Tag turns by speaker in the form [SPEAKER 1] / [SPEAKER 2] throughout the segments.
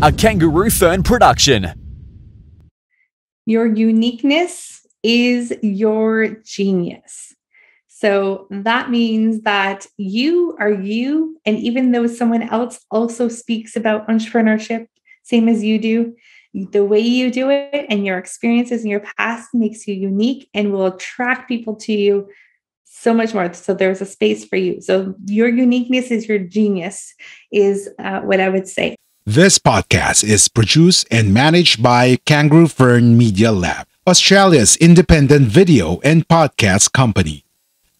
[SPEAKER 1] a Kangaroo Fern production.
[SPEAKER 2] Your uniqueness is your genius. So that means that you are you. And even though someone else also speaks about entrepreneurship, same as you do, the way you do it and your experiences in your past makes you unique and will attract people to you so much more. So there's a space for you. So your uniqueness is your genius, is what I would say.
[SPEAKER 3] This podcast is produced and managed by Kangaroo Fern Media Lab, Australia's independent video and podcast company.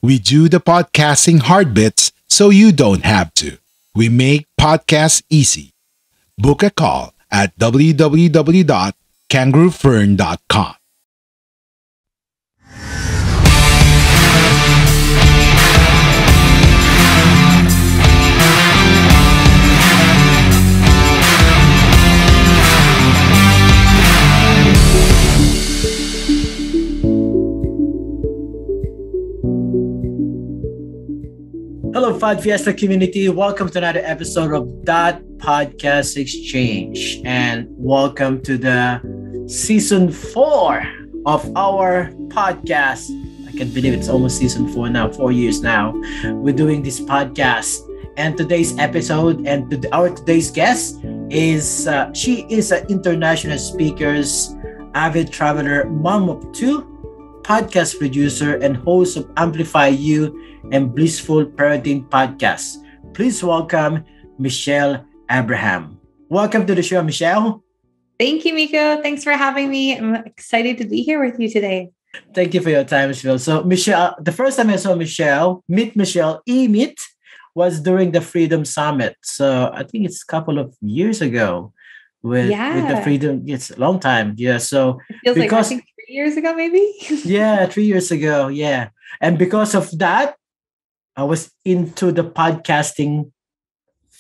[SPEAKER 3] We do the podcasting hard bits so you don't have to. We make podcasts easy. Book a call at www.kangaroofern.com.
[SPEAKER 4] Hello, Fad Fiesta community. Welcome to another episode of That Podcast Exchange. And welcome to the season 4 of our podcast. I can't believe it's almost season 4 now, 4 years now. We're doing this podcast. And today's episode and our today's guest is, she is an international speaker, avid traveler, mom of 2, podcast producer, and host of Amplify You and Blissful Parenting Podcast. Please welcome Michelle Abraham. Welcome to the show, Michelle.
[SPEAKER 2] Thank you, Miko. Thanks for having me. I'm excited to be here with you today.
[SPEAKER 4] Thank you for your time, Michelle. So, Michelle, the first time I saw meet Michelle, was during the Freedom Summit. So, I think it's a couple of years ago with the Freedom. It's a long time. Yeah. So,
[SPEAKER 2] it feels like, I think 3 years ago, maybe?
[SPEAKER 4] Yeah, 3 years ago. Yeah. And because of that, I was into the podcasting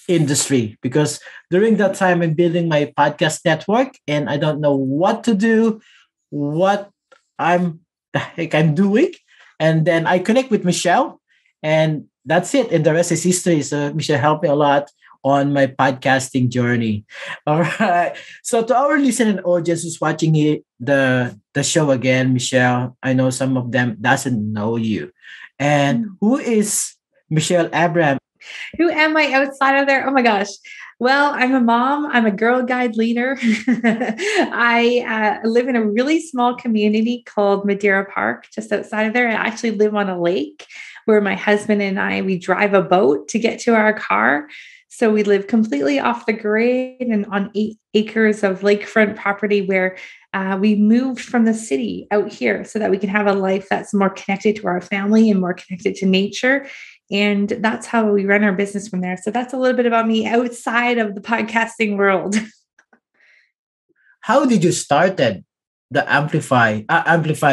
[SPEAKER 4] industry because during that time I'm building my podcast network and I don't know what to do, what the heck I'm doing. And then I connect with Michelle and that's it. And the rest is history. So Michelle helped me a lot on my podcasting journey. All right. So to our listening audience who's watching the show again, Michelle, I know some of them doesn't know you. And who is Michelle Abraham?
[SPEAKER 2] Who am I outside of there? Oh my gosh. Well, I'm a mom. I'm a Girl Guide leader. I live in a really small community called Madeira Park, just outside of there. I actually live on a lake where my husband and we drive a boat to get to our car. So we live completely off the grid and on 8 acres of lakefront property where we moved from the city out here so that we can have a life that's more connected to our family and more connected to nature. And that's how we run our business from there. So that's a little bit about me outside of the podcasting world.
[SPEAKER 4] How did you start the Amplify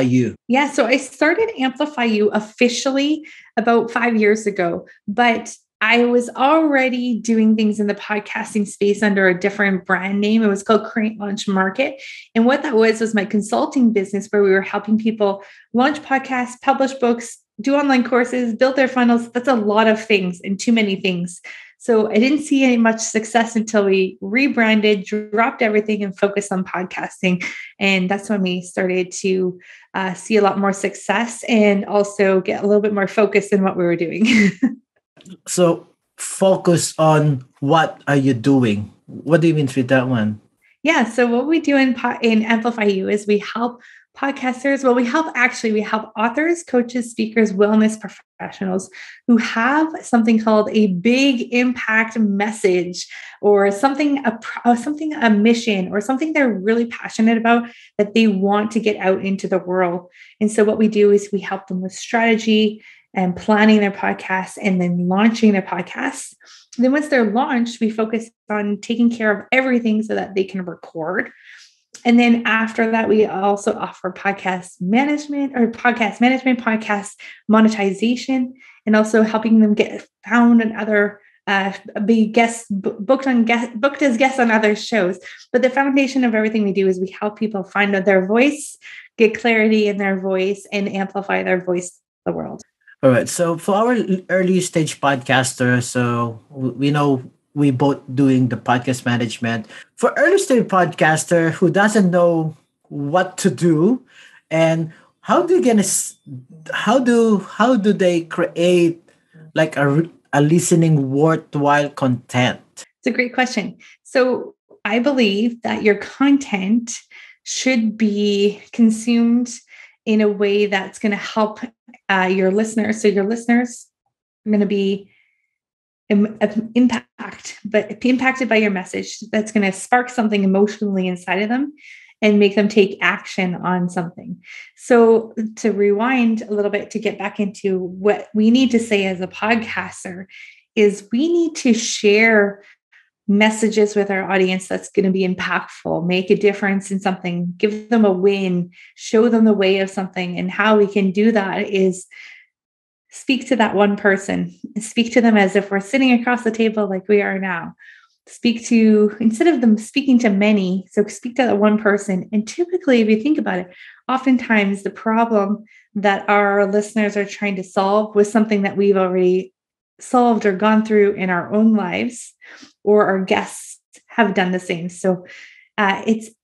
[SPEAKER 4] You?
[SPEAKER 2] Yeah, so I started Amplify You officially about 5 years ago, but I was already doing things in the podcasting space under a different brand name. It was called Create Launch Market. And what that was my consulting business where we were helping people launch podcasts, publish books, do online courses, build their funnels. That's a lot of things and too many things. So I didn't see any much success until we rebranded, dropped everything and focused on podcasting. And that's when we started to see a lot more success and also get a little bit more focused in what we were doing.
[SPEAKER 4] So focus on what are you doing? What do you mean with that one?
[SPEAKER 2] Yeah. So what we do in Amplify You is we help podcasters. Well, we help authors, coaches, speakers, wellness professionals who have something called a big impact message or a mission or something they're really passionate about that they want to get out into the world. And so what we do is we help them with strategy and planning their podcasts and then launching their podcasts. Then once they're launched, we focus on taking care of everything so that they can record. And then after that, we also offer podcast management, podcast monetization, and also helping them get found on other, be booked as guests on other shows. But the foundation of everything we do is we help people find their voice, get clarity in their voice, and amplify their voice to the world.
[SPEAKER 4] All right. So for our early stage podcasters, so we know we both doing the podcast management for early stage podcaster who doesn't know what to do, and how do you gonna how do they create like a listening worthwhile content?
[SPEAKER 2] It's a great question. So I believe that your content should be consumed in a way that's going to help your listeners. So your listeners are going to be impacted by your message that's going to spark something emotionally inside of them and make them take action on something. So to rewind a little bit to get back into what we need to say as a podcaster is we need to share messages with our audience that's going to be impactful, make a difference in something, give them a win, show them the way of something. And how we can do that is speak to that one person, speak to them as if we're sitting across the table like we are now. Speak to, instead of them speaking to many, so speak to that one person. And typically, if you think about it, oftentimes the problem that our listeners are trying to solve was something that we've already solved or gone through in our own lives, or our guests have done the same. So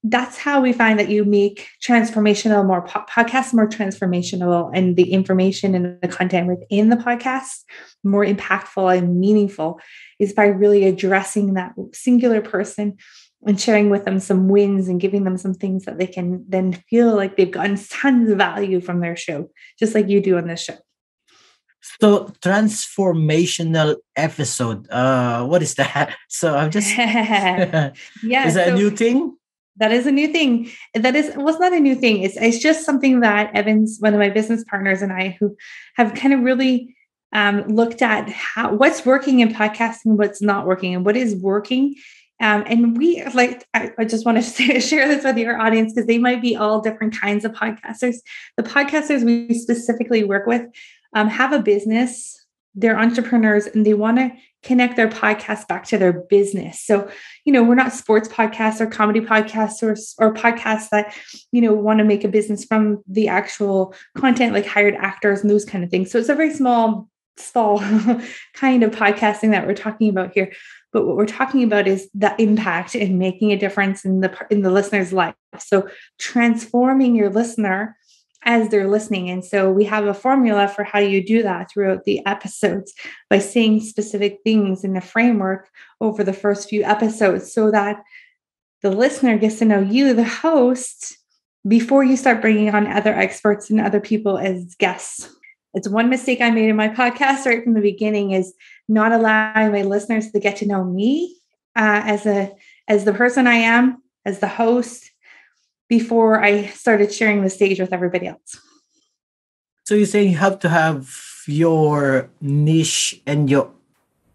[SPEAKER 2] that's how we find that you make transformational, more podcasts more transformational, and the information and the content within the podcast more impactful and meaningful is by really addressing that singular person and sharing with them some wins and giving them some things that they can then feel like they've gotten tons of value from their show, just like you do on this show.
[SPEAKER 4] So transformational episode. What is that? So I'm just
[SPEAKER 2] Yeah.
[SPEAKER 4] Is that a new thing?
[SPEAKER 2] That is a new thing. It's not a new thing. It's just something that Evans, one of my business partners, and I, who have kind of really looked at what's working in podcasting, what's not working, and what is working. And we I just want to share this with your audience because they might be all different kinds of podcasters. The podcasters we specifically work with have a business, they're entrepreneurs, and they want to connect their podcast back to their business. So, we're not sports podcasts or comedy podcasts or podcasts that, want to make a business from the actual content, like hired actors and those kind of things. So it's a very small kind of podcasting that we're talking about here. But what we're talking about is the impact and making a difference in the listener's life. So transforming your listener as they're listening. And so we have a formula for how you do that throughout the episodes by saying specific things in the framework over the first few episodes so that the listener gets to know you, the host, before you start bringing on other experts and other people as guests. It's one mistake I made in my podcast right from the beginning is not allowing my listeners to get to know me as the person I am, as the host, before I started sharing the stage with everybody else.
[SPEAKER 4] So you're saying you have to have your niche and your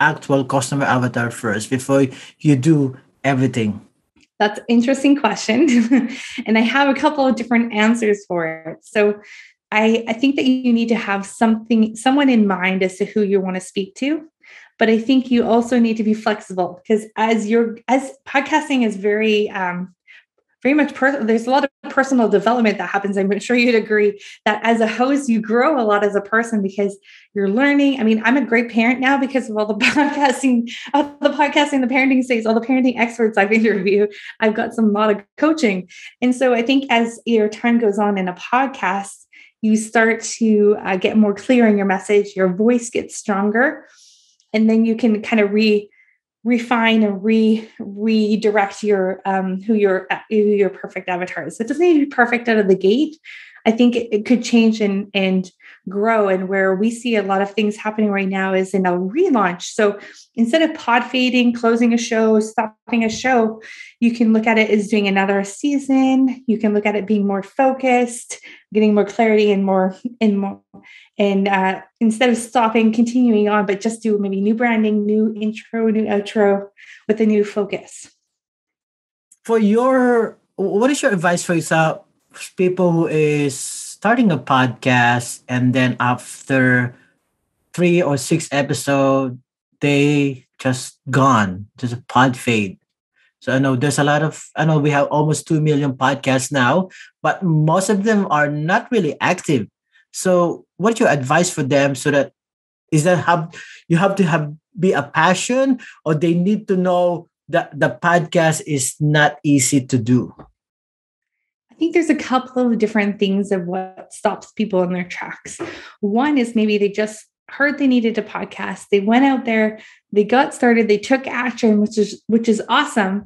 [SPEAKER 4] actual customer avatar first before you do everything?
[SPEAKER 2] That's an interesting question. And I have a couple of different answers for it. So I think that you need to have someone in mind as to who you want to speak to. But I think you also need to be flexible because as podcasting is very much there's a lot of personal development that happens. I'm sure you'd agree that as a host, you grow a lot as a person because you're learning. I mean, I'm a great parent now because of all the podcasting, the parenting space, all the parenting experts I've interviewed. I've got a lot of coaching. And so I think as your time goes on in a podcast, you start to get more clear in your message, your voice gets stronger, and then you can kind of refine and redirect your who your perfect avatar is. So it doesn't need to be perfect out of the gate. I think it could change and grow. And where we see a lot of things happening right now is in a relaunch. So instead of pod fading, closing a show, stopping a show, you can look at it as doing another season. You can look at it being more focused, getting more clarity and more. And instead of stopping, continuing on, but just do maybe new branding, new intro, new outro with a new focus.
[SPEAKER 4] What is your advice for yourself? People who is starting a podcast and then after 3 or 6 episodes, they just gone, just a pod fade. So I know we have almost 2 million podcasts now, but most of them are not really active. So what's your advice for them so that you have to have be a passion, or they need to know that the podcast is not easy to do?
[SPEAKER 2] I think there's a couple of different things of what stops people in their tracks. One is maybe they just heard they needed a podcast. They went out there, they got started, they took action, which is awesome.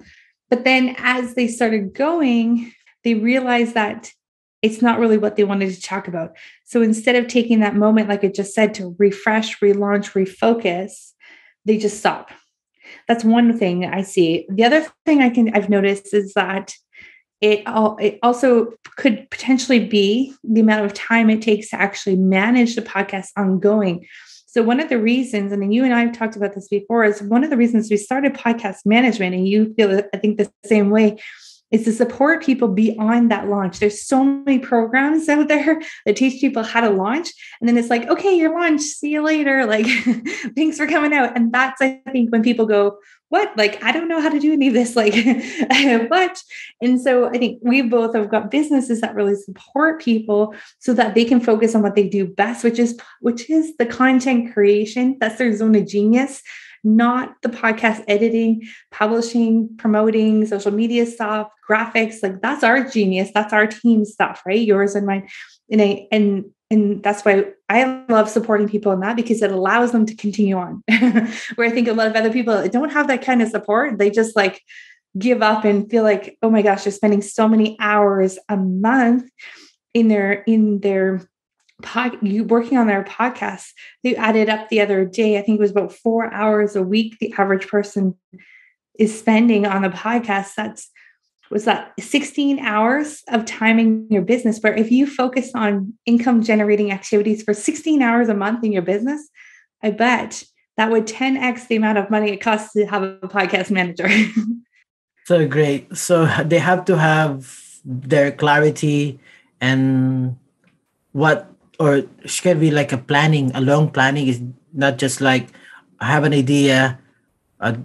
[SPEAKER 2] But then as they started going, they realized that it's not really what they wanted to talk about. So instead of taking that moment, like I just said, to refresh, relaunch, refocus, they just stop. That's one thing I see. The other thing I've noticed is that it also could potentially be the amount of time it takes to actually manage the podcast ongoing. So one of the reasons, and you and I have talked about this before, is one of the reasons we started podcast management, and you feel, I think, the same way, is to support people beyond that launch. There's so many programs out there that teach people how to launch. And then it's like, okay, you're launched. See you later. Like, thanks for coming out. And that's, I think, when people go, what? Like, I don't know how to do any of this. Like, what? And so I think we both have got businesses that really support people so that they can focus on what they do best, which is the content creation. That's their zone of genius, not the podcast editing, publishing, promoting, social media stuff, graphics. Like, that's our genius. That's our team stuff, right? Yours and mine. And that's why I love supporting people in that, because it allows them to continue on. Where I think a lot of other people don't have that kind of support. They just like give up and feel like, oh my gosh, they're spending so many hours a month in their working on their podcast. They added up the other day, I think it was about 4 hours a week the average person is spending on the podcast. Was that 16 hours of time in your business, where if you focus on income generating activities for 16 hours a month in your business, I bet that would 10x the amount of money it costs to have a podcast manager.
[SPEAKER 4] So great. So they have to have their clarity and what, or it can be like a long planning is not just like, I have an idea,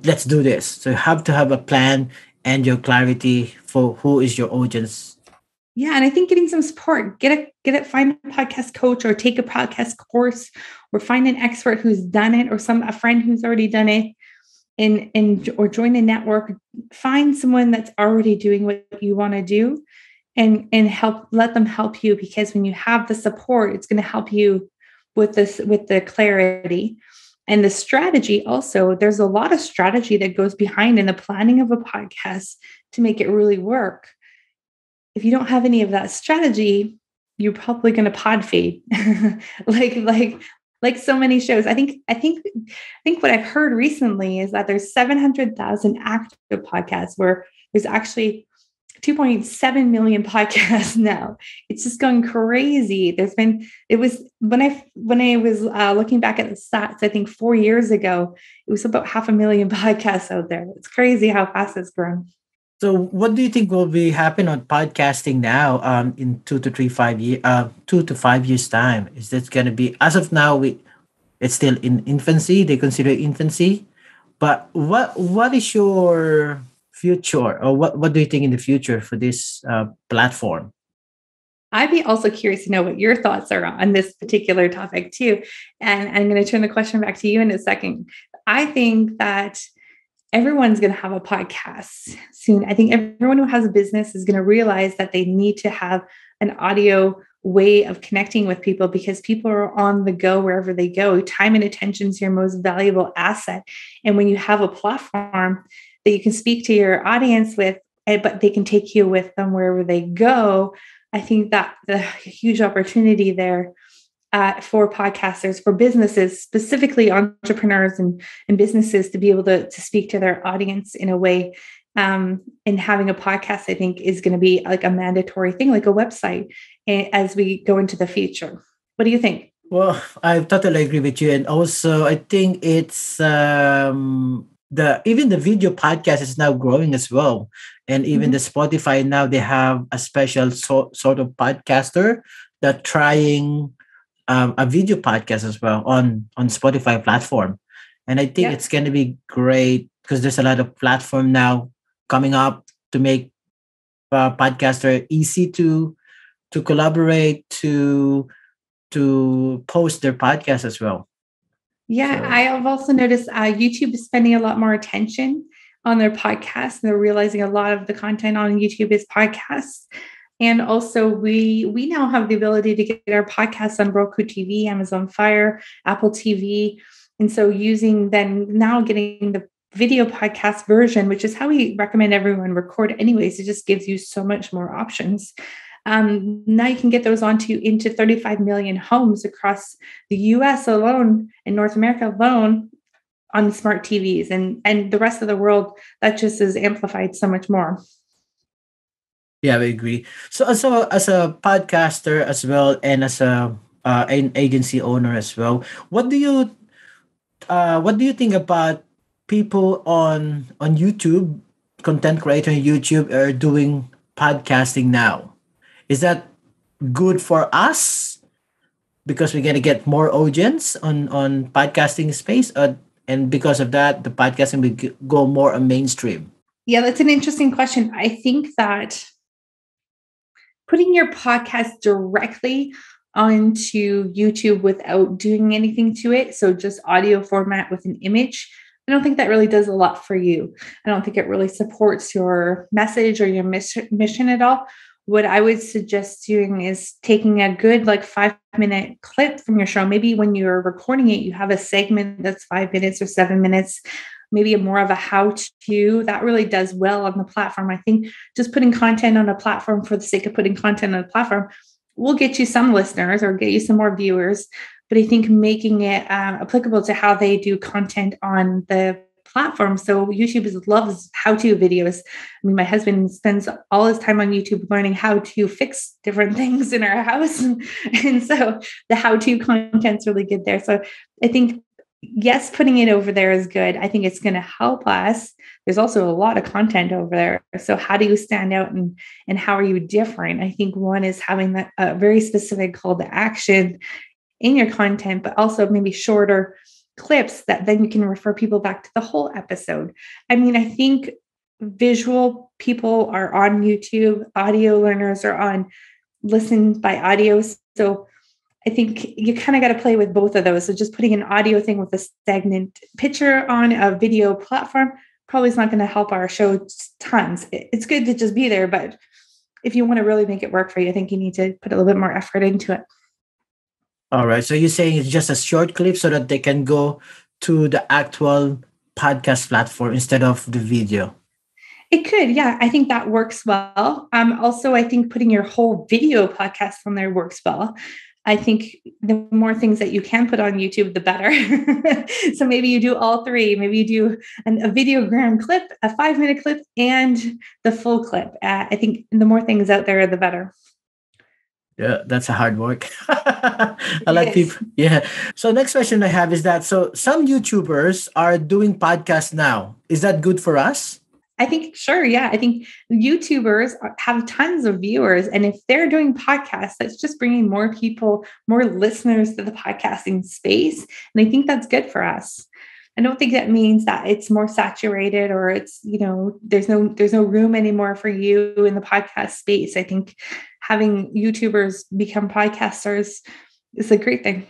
[SPEAKER 4] let's do this. So you have to have a plan and your clarity for who is your audience.
[SPEAKER 2] Yeah. And I think getting some support, find a podcast coach, or take a podcast course, or find an expert who's done it, or a friend who's already done it, or join a network. Find someone that's already doing what you want to do, and let them help you, because when you have the support, it's going to help you with the clarity and the strategy. Also, there's a lot of strategy that goes behind in the planning of a podcast to make it really work. If you don't have any of that strategy, you're probably going to pod fade, like so many shows. I think what I've heard recently is that there's 700,000 active podcasts, where there's actually 2.7 million podcasts now. It's just going crazy. When I was looking back at the stats, I think 4 years ago, it was about 500,000 podcasts out there. It's crazy how fast it's grown.
[SPEAKER 4] So what do you think will be happen on podcasting now in 2 to 5 years time? Is that going to be, as of now, it's still in infancy, they consider infancy, but what is your future, or what do you think in the future for this platform?
[SPEAKER 2] I'd be also curious to know what your thoughts are on this particular topic too. And I'm going to turn the question back to you in a second. I think that everyone's going to have a podcast soon. I think everyone who has a business is going to realize that they need to have an audio way of connecting with people, because people are on the go wherever they go. Time and attention is your most valuable asset. And when you have a platform that you can speak to your audience with, but they can take you with them wherever they go, I think that the huge opportunity there for podcasters, for businesses, specifically entrepreneurs and businesses, to be able to speak to their audience in a way. And having a podcast, I think, is going to be like a mandatory thing, like a website, as we go into the future. What do you think?
[SPEAKER 4] Well, I totally agree with you. And also, I think it's even the video podcast is now growing as well. And even the Spotify now, they have a special sort of podcaster that trying a video podcast as well on Spotify platform. And I think it's going to be great, because there's a lot of platform now coming up to make podcaster easy to collaborate, to post their podcast as well.
[SPEAKER 2] Yeah,
[SPEAKER 4] So
[SPEAKER 2] I have also noticed YouTube is spending a lot more attention on their podcasts. They're realizing a lot of the content on YouTube is podcasts. And also we now have the ability to get our podcasts on Roku TV, Amazon Fire, Apple TV. And so getting the video podcast version, which is how we recommend everyone record anyways, it just gives you so much more options. Now you can get those into 35 million homes across the US alone, in North America alone, on smart TVs, and the rest of the world. That just is amplified so much more.
[SPEAKER 4] yeah, I agree. So as a podcaster as well, and as an agency owner as well, what do you think about people on YouTube, content creator on YouTube are doing podcasting now? Is that good for us because we're gonna get more audience on podcasting space, and because of that, the podcasting will go more on mainstream?
[SPEAKER 2] Yeah, that's an interesting question. I think that putting your podcast directly onto YouTube without doing anything to it, so just audio format with an image, I don't think that really does a lot for you. I don't think it really supports your message or your mission at all. What I would suggest doing is taking a good, like, 5-minute clip from your show. Maybe when you're recording it, you have a segment that's 5 minutes or 7 minutes, maybe more of a how to. That really does well on the platform. I think just putting content on a platform for the sake of putting content on a platform will get you some listeners or get you some more viewers. But I think making it applicable to how they do content on the platform. So YouTube loves how-to videos. I mean, my husband spends all his time on YouTube learning how to fix different things in our house. And so the how-to content's really good there. So I think, yes, putting it over there is good. I think it's going to help us. There's also a lot of content over there. So how do you stand out, and how are you different? I think one is having that very specific call to action in your content, but also maybe shorter clips that then you can refer people back to the whole episode. I mean, I think visual people are on YouTube, audio learners are on listen by audio. So I think you kind of got to play with both of those. So just putting an audio thing with a stagnant picture on a video platform probably is not going to help our show tons. It's good to just be there, but if you want to really make it work for you, I think you need to put a little bit more effort into it.
[SPEAKER 4] All right. So you're saying it's just a short clip so that they can go to the actual podcast platform instead of the video.
[SPEAKER 2] It could, yeah. I think that works well. Also, I think putting your whole video podcast on there works well. I think the more things that you can put on YouTube, the better. So maybe you do all three. Maybe you do a videogram clip, a 5-minute clip, and the full clip. I think the more things out there, the better.
[SPEAKER 4] Yeah, that's a hard work. A lot of
[SPEAKER 2] Yes.
[SPEAKER 4] people. Yeah. So next question I have is that, so some YouTubers are doing podcasts now. Is that good for us?
[SPEAKER 2] I think, sure. Yeah. I think YouTubers have tons of viewers. And if they're doing podcasts, that's just bringing more people, more listeners to the podcasting space. And I think that's good for us. I don't think that means that it's more saturated or it's, there's no room anymore for you in the podcast space. I think having YouTubers become podcasters is a great thing.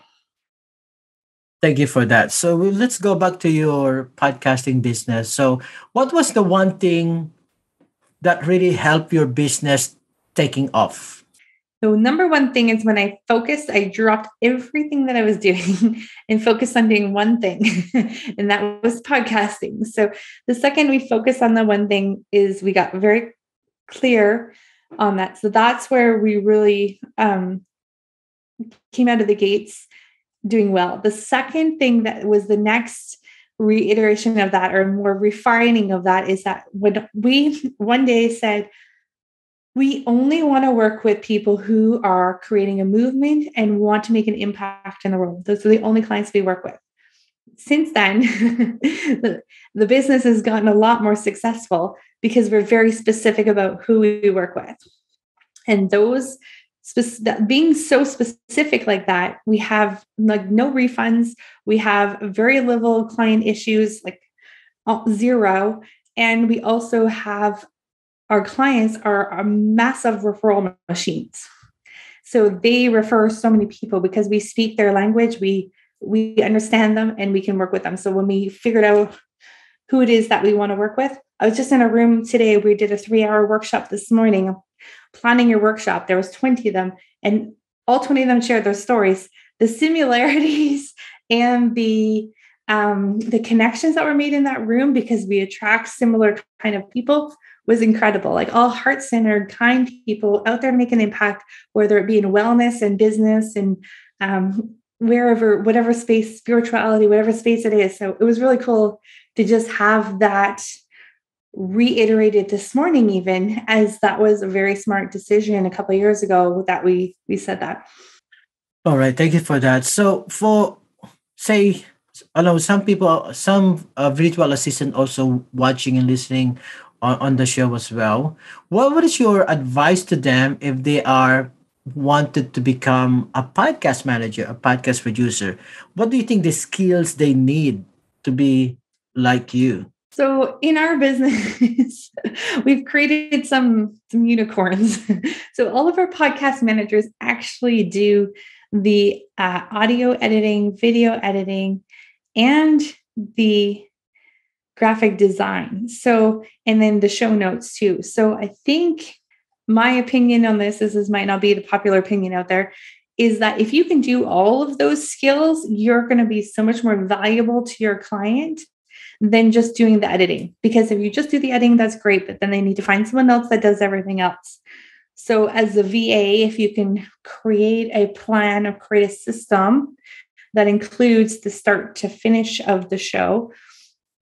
[SPEAKER 4] Thank you for that. So let's go back to your podcasting business. So what was the one thing that really helped your business taking off?
[SPEAKER 2] So number one thing is when I focused, I dropped everything that I was doing and focused on doing one thing, and that was podcasting. So the second we focused on the one thing is we got very clear on that. So that's where we really came out of the gates doing well. The second thing that was the next reiteration of that, or more refining of that, is that when we one day said, we only want to work with people who are creating a movement and want to make an impact in the world. Those are the only clients we work with. Since then, the business has gotten a lot more successful because we're very specific about who we work with. And those being so specific like that, we have like no refunds. We have very little client issues, like zero. And we also have our clients are massive referral machines. So they refer so many people because we speak their language. We we understand them and we can work with them. So when we figured out who it is that we want to work with, I was just in a room today. We did a 3-hour workshop this morning, planning your workshop. There was 20 of them, and all 20 of them shared their stories. The similarities and the connections that were made in that room, because we attract similar kind of people, was incredible. Like all heart-centered, kind people out there to make an impact, whether it be in wellness and business and wherever, whatever space, spirituality, whatever space it is. So it was really cool to just have that reiterated this morning, even, as that was a very smart decision a couple of years ago that we said that.
[SPEAKER 4] All right, thank you for that. So for, say, I know some people, some virtual assistant also watching and listening on the show as well. What is your advice to them if they are wanted to become a podcast manager, a podcast producer? What do you think the skills they need to be like you?
[SPEAKER 2] So in our business, we've created some unicorns. So all of our podcast managers actually do the audio editing, video editing, and the graphic design. So, and then the show notes too. So I think my opinion on this might not be the popular opinion out there, is that if you can do all of those skills, you're going to be so much more valuable to your client than just doing the editing. Because if you just do the editing, that's great, but then they need to find someone else that does everything else. So as a VA, if you can create a plan or create a system that includes the start to finish of the show,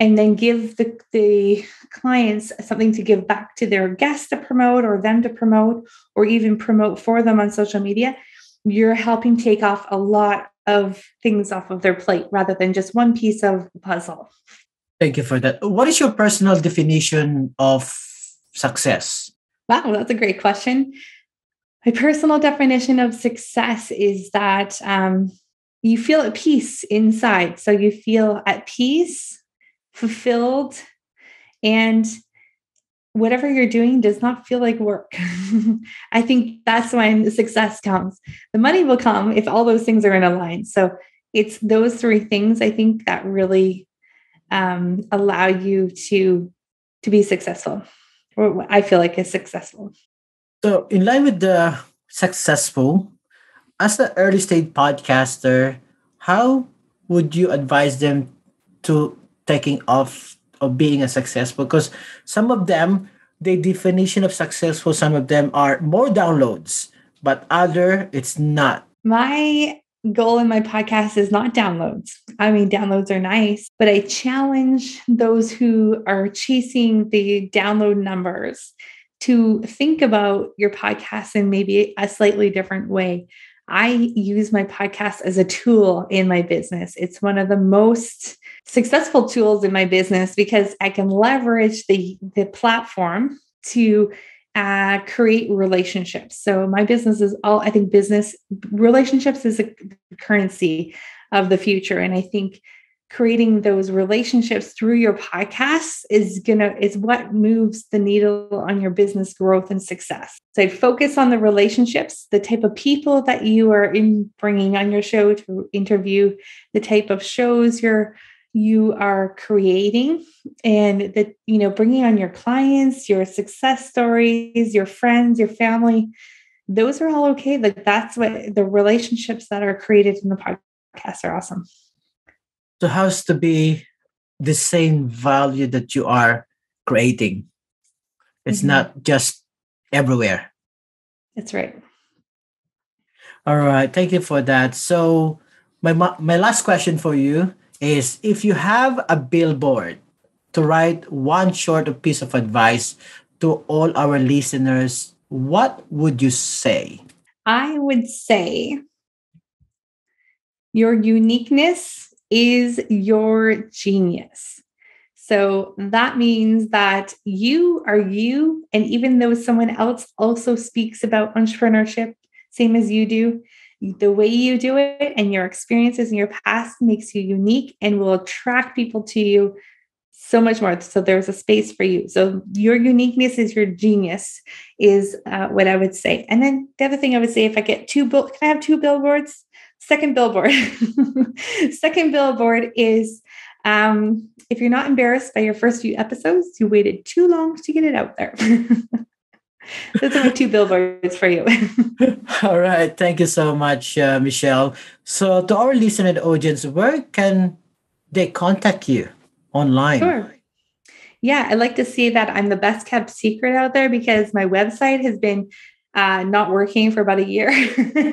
[SPEAKER 2] and then give the clients something to give back to their guests to promote, or them to promote, or even promote for them on social media, you're helping take off a lot of things off of their plate rather than just one piece of the puzzle.
[SPEAKER 4] Thank you for that. What is your personal definition of success?
[SPEAKER 2] Wow, that's a great question. My personal definition of success is that you feel at peace inside. So you feel at peace, fulfilled, and whatever you're doing does not feel like work. I think that's when the success comes. The money will come if all those things are in a line. So it's those three things, I think, that really allow you to be successful, or what I feel like is successful.
[SPEAKER 4] So, in line with the successful, as an early stage podcaster, how would you advise them to taking off of being a successful? Because some of them, the definition of successful, some of them are more downloads, but other it's not.
[SPEAKER 2] My goal in my podcast is not downloads. I mean, downloads are nice, but I challenge those who are chasing the download numbers to think about your podcast in maybe a slightly different way. I use my podcast as a tool in my business. It's one of the most successful tools in my business because I can leverage the platform to create relationships. So my business is all, I think business relationships is a currency of the future. And I think creating those relationships through your podcast is what moves the needle on your business growth and success. So I'd focus on the relationships, the type of people that you are bringing on your show to interview, the type of shows you are creating, and that, bringing on your clients, your success stories, your friends, your family. Those are all okay. Like that's what the relationships that are created in the podcast are awesome.
[SPEAKER 4] So, how's to be the same value that you are creating? It's not just everywhere.
[SPEAKER 2] That's right.
[SPEAKER 4] All right. Thank you for that. So, my last question for you is, if you have a billboard to write one short piece of advice to all our listeners, what would you say?
[SPEAKER 2] I would say your uniqueness is your genius. So that means that you are you. And even though someone else also speaks about entrepreneurship, same as you do, the way you do it and your experiences in your past makes you unique and will attract people to you so much more. So there's a space for you. So your uniqueness is your genius is what I would say. And then the other thing I would say, if I get can I have two billboards? Second billboard. Second billboard is if you're not embarrassed by your first few episodes, you waited too long to get it out there. Those are my two billboards for you.
[SPEAKER 4] All right. Thank you so much, Michelle. So, to our listener audience, where can they contact you online?
[SPEAKER 2] Sure. Yeah, I like to see that I'm the best kept secret out there because my website has been not working for about a year.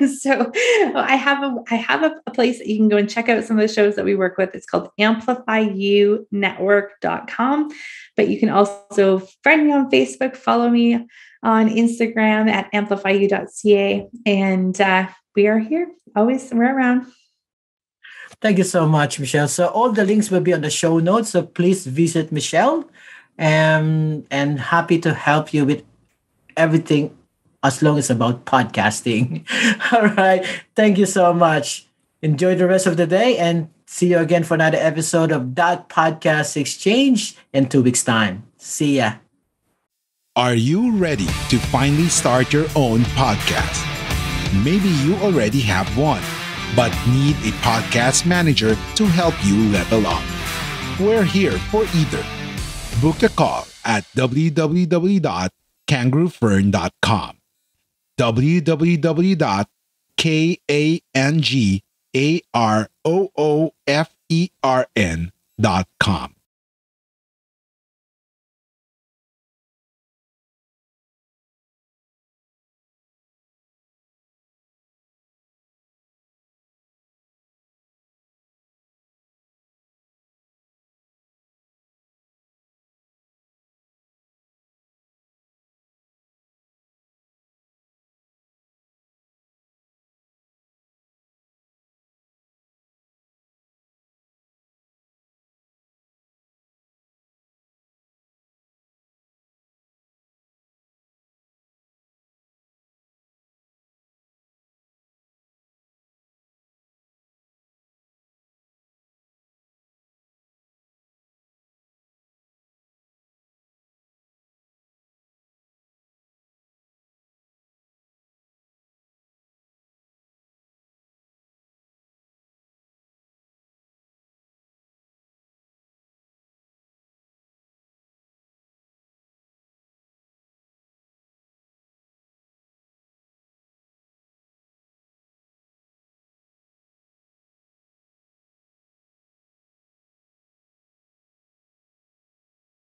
[SPEAKER 2] So I have a place that you can go and check out some of the shows that we work with. It's called AmplifyUnetwork.com. But you can also friend me on Facebook, follow me on Instagram at amplifyu.ca. And we are here. Always, we're around.
[SPEAKER 4] Thank you so much, Michelle. So all the links will be on the show notes. So please visit Michelle, and happy to help you with everything as long as about podcasting. All right. Thank you so much. Enjoy the rest of the day and see you again for another episode of That Podcast Exchange in 2 weeks' time. See ya.
[SPEAKER 3] Are you ready to finally start your own podcast? Maybe you already have one, but need a podcast manager to help you level up. We're here for either. Book a call at www.kangaroofern.com. www.kangaroofern.com.